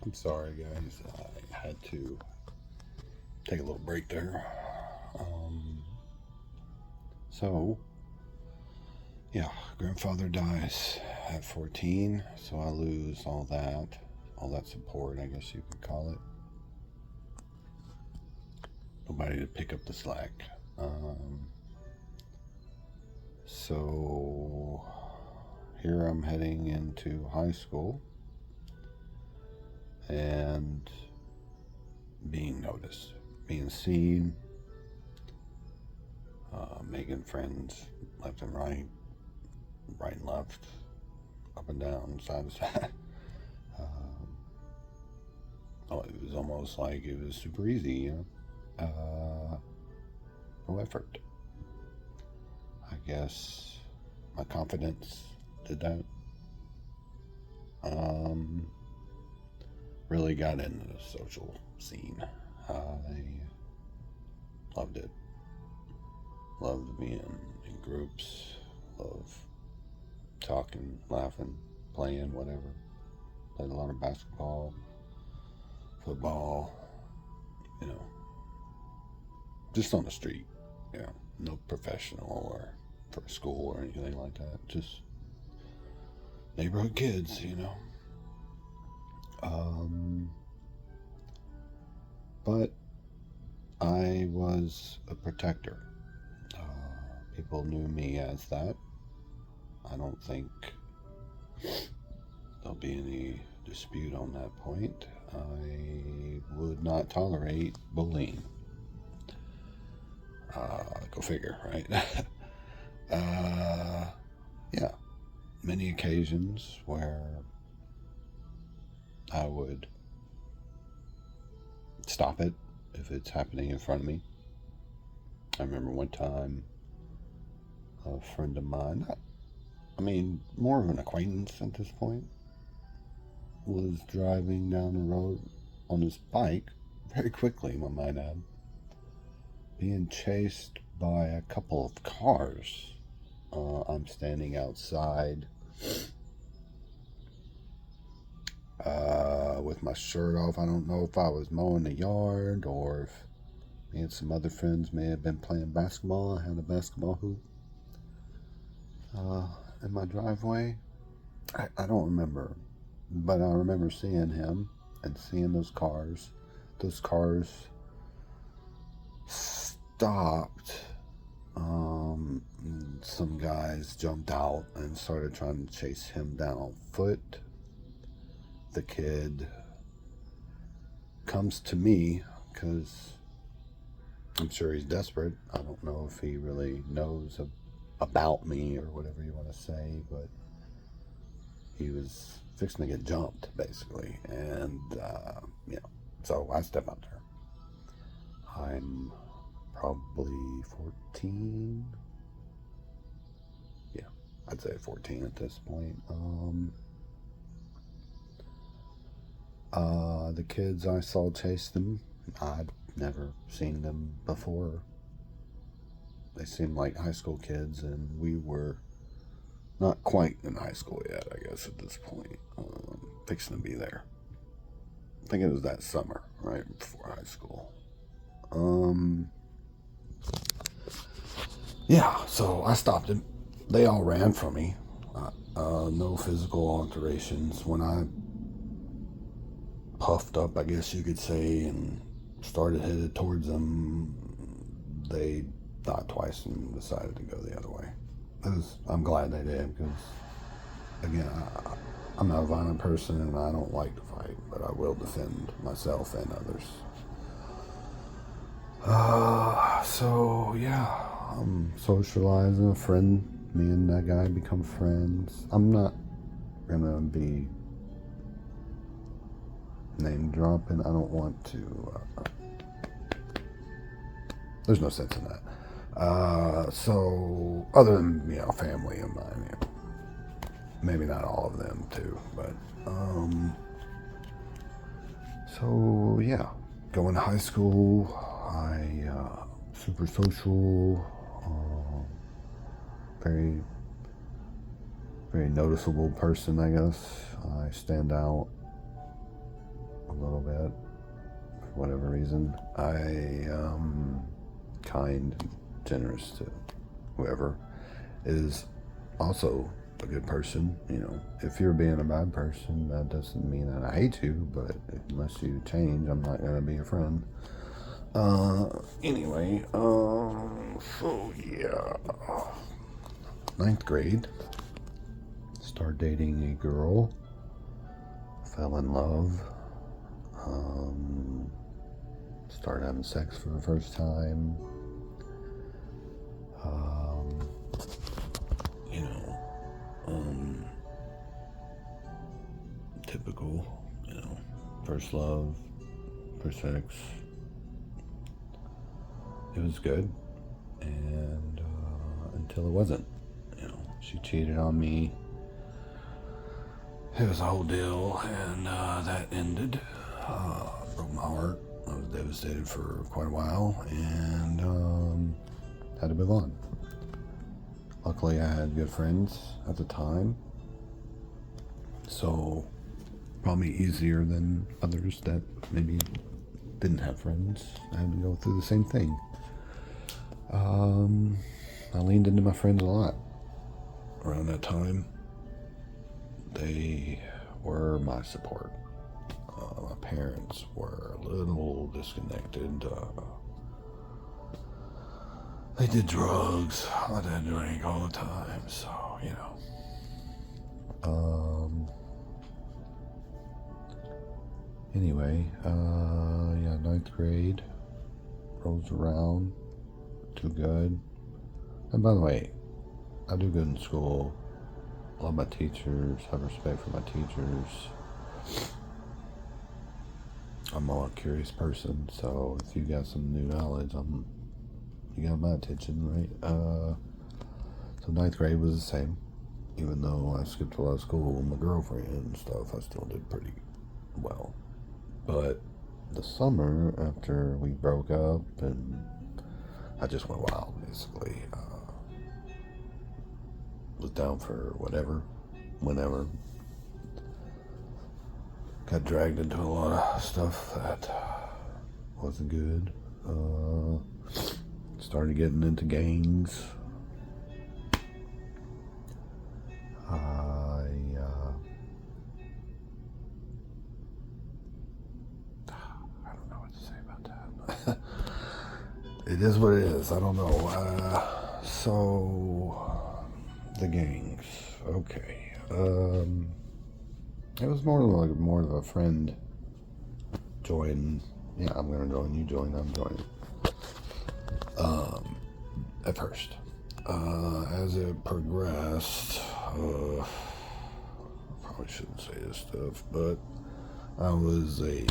I'm sorry, guys. I had to take a little break there. Um, so, yeah, grandfather dies at 14, so I lose all that support, I guess you could call it. Nobody to pick up the slack. Um, so, here I'm heading into high school and being noticed, being seen, making friends left and right, right and left, up and down, side to side. Um, oh, it was almost like it was super easy, no effort. I guess my confidence did that. Um, really got into the social scene. I loved it. Loved being in groups. Loved talking, laughing, playing, whatever. Played a lot of basketball, football, you know, just on the street. No professional or for school or anything like that. Just neighborhood kids. Um, but I was a protector. People knew me as that. I don't think there'll be any dispute on that point. I would not tolerate bullying. Go figure, right? uh, yeah, many occasions where I would stop it if it's happening in front of me. I remember one time a friend of mine, I mean, more of an acquaintance at this point, was driving down the road on his bike very quickly, my mind add, being chased by a couple of cars. I'm standing outside with my shirt off. I don't know if I was mowing the yard or if me and some other friends may have been playing basketball. I had a basketball hoop in my driveway. I don't remember, but I remember seeing him and seeing those cars. Those cars stopped. Some guys jumped out and started trying to chase him down on foot. The kid comes to me because I'm sure he's desperate. I don't know if he really knows about me or whatever you want to say, but he was fixing to get jumped, basically. And, so I step out there. I'm probably 14. Yeah, I'd say 14 at this point. The kids I saw chase them, I'd never seen them before. They seemed like high school kids, and we were not quite in high school yet, I guess, at this point. Fixing to be there. I think it was that summer, right before high school. Yeah, so I stopped him. They all ran from me. No physical alterations. When I puffed up, I guess you could say, and started headed towards them, they thought twice and decided to go the other way. I'm glad they did because, again, I'm not a violent person and I don't like to fight, but I will defend myself and others. So yeah, I'm socializing. A friend, me and that guy become friends. I'm not gonna be name dropping. I don't want to. There's no sense in that. So other than family of mine, maybe not all of them too, but so yeah, going to high school, I super social, very very noticeable person, I guess. I stand out little bit for whatever reason. I am kind and generous to whoever is also a good person. You know, if you're being a bad person, that doesn't mean that I hate you, but unless you change, I'm not gonna be your friend. Anyway, so yeah, ninth grade, started dating a girl, fell in love, started having sex for the first time, you know, typical, you know, first love, first sex. It was good, and until it wasn't. You know, she cheated on me. It was a whole deal, and that ended. Broke my heart. I was devastated for quite a while, and had to move on. Luckily, I had good friends at the time, so probably easier than others that maybe didn't have friends. I had to go through the same thing. I leaned into my friends a lot around that time. They were my support. My parents were a little disconnected. They did drugs. My dad drank all the time, so, you know. Anyway, yeah, ninth grade rolls around. Too good. And by the way, I do good in school. Love my teachers. Have respect for my teachers. I'm a curious person, so if you got some new knowledge, you got my attention, right? So ninth grade was the same. Even though I skipped a lot of school with my girlfriend and stuff, I still did pretty well. But the summer after we broke up, and I just went wild, basically. Was down for whatever, whenever. Got dragged into a lot of stuff that wasn't good. Started getting into gangs. I don't know what to say about that. It is what it is. I don't know. So the gangs. Okay. It was more of a friend join. Yeah, I'm gonna join. You join. I'm joining. At first, as it progressed, probably shouldn't say this stuff, but I was a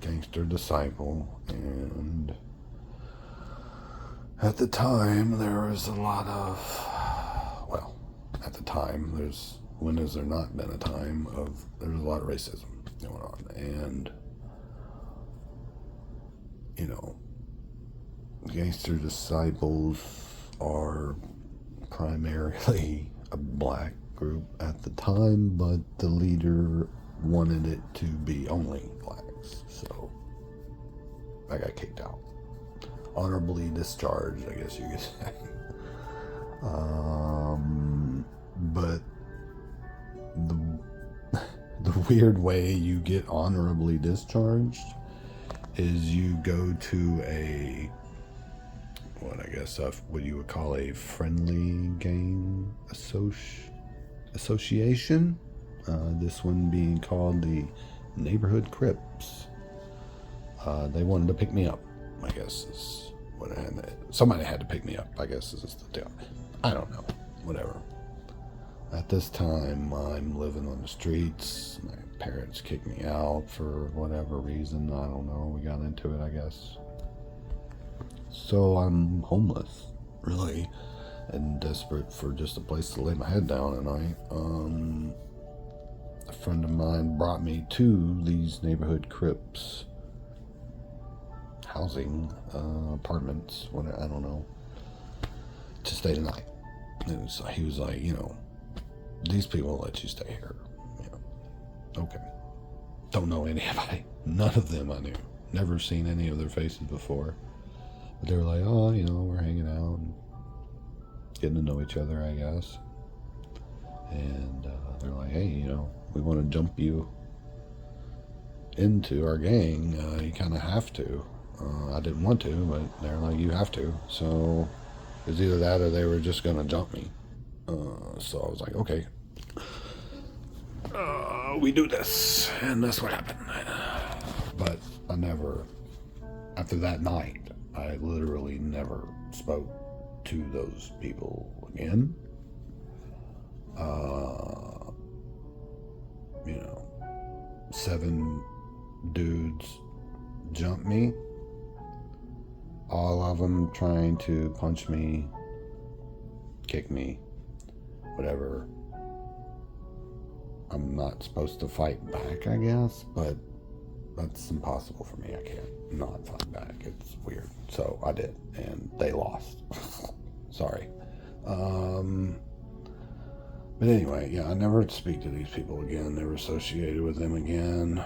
gangster disciple, and at the time there was a lot of, well, at the time when has there not been a time of, there's a lot of racism going on, and you know, gangster disciples are primarily a black group at the time, but the leader wanted it to be only blacks, so I got kicked out. Honorably discharged, I guess you could say. But the weird way you get honorably discharged is you go to a, what you would call a friendly gang association. This one being called the Neighborhood Crips. They wanted to pick me up, I guess is what I had. Somebody had to pick me up, I guess is the deal. I don't know, whatever. At this time, I'm living on the streets. My parents kicked me out for whatever reason. I don't know. We got into it, I guess. So I'm homeless, really, and desperate for just a place to lay my head down at night. A friend of mine brought me to these Neighborhood Crips housing apartments, I don't know, to stay the night. He was like, you know, these people will let you stay here. You know, okay. don't know anybody. None of them I knew. Never seen any of their faces before. But they were like, oh, we're hanging out and getting to know each other, I guess. And they're like, hey, we want to jump you into our gang. You kind of have to. I didn't want to, but they're like, you have to. So it was either that or they were just going to jump me. So I was like, okay. We do this. And that's what happened. But I never, after that night, I literally never spoke to those people again. 7 dudes jumped me. All of them trying to punch me, kick me, whatever. I'm not supposed to fight back, I guess, but that's impossible for me. I can't not fight back. It's weird. So I did, and they lost. Sorry. But anyway, yeah, I never speak to these people again. Never associated with them again.